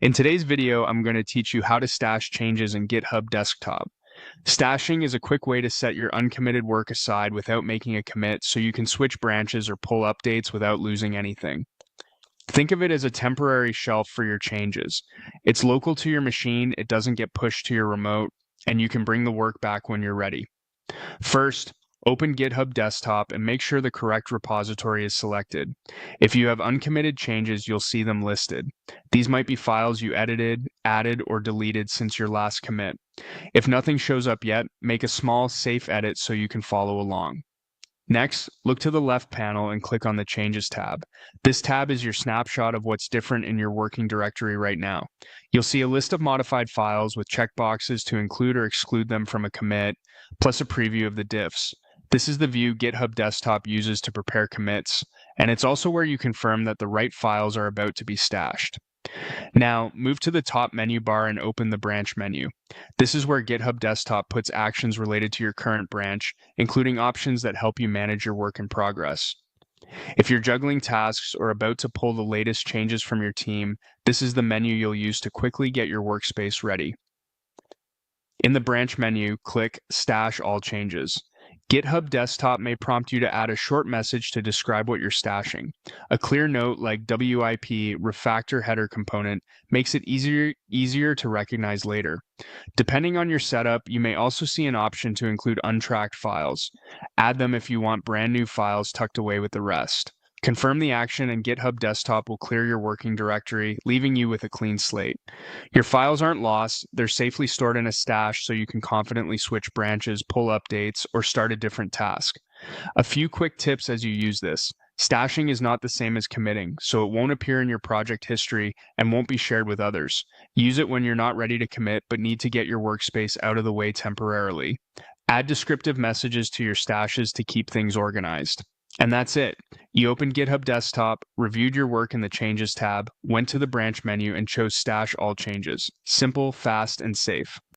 In today's video, I'm going to teach you how to stash changes in GitHub Desktop. Stashing is a quick way to set your uncommitted work aside without making a commit so you can switch branches or pull updates without losing anything. Think of it as a temporary shelf for your changes. It's local to your machine, it doesn't get pushed to your remote, and you can bring the work back when you're ready. First, open GitHub Desktop and make sure the correct repository is selected. If you have uncommitted changes, you'll see them listed. These might be files you edited, added, or deleted since your last commit. If nothing shows up yet, make a small, safe edit so you can follow along. Next, look to the left panel and click on the Changes tab. This tab is your snapshot of what's different in your working directory right now. You'll see a list of modified files with checkboxes to include or exclude them from a commit, plus a preview of the diffs. This is the view GitHub Desktop uses to prepare commits, and it's also where you confirm that the right files are about to be stashed. Now, move to the top menu bar and open the branch menu. This is where GitHub Desktop puts actions related to your current branch, including options that help you manage your work in progress. If you're juggling tasks or about to pull the latest changes from your team, this is the menu you'll use to quickly get your workspace ready. In the branch menu, click Stash All Changes. GitHub Desktop may prompt you to add a short message to describe what you're stashing. A clear note like WIP refactor header component makes it easier to recognize later. Depending on your setup, you may also see an option to include untracked files. Add them if you want brand new files tucked away with the rest. Confirm the action and GitHub Desktop will clear your working directory, leaving you with a clean slate. Your files aren't lost, they're safely stored in a stash so you can confidently switch branches, pull updates, or start a different task. A few quick tips as you use this. Stashing is not the same as committing, so it won't appear in your project history and won't be shared with others. Use it when you're not ready to commit but need to get your workspace out of the way temporarily. Add descriptive messages to your stashes to keep things organized. And that's it. You opened GitHub Desktop, reviewed your work in the Changes tab, went to the branch menu, and chose Stash All Changes. Simple, fast, and safe.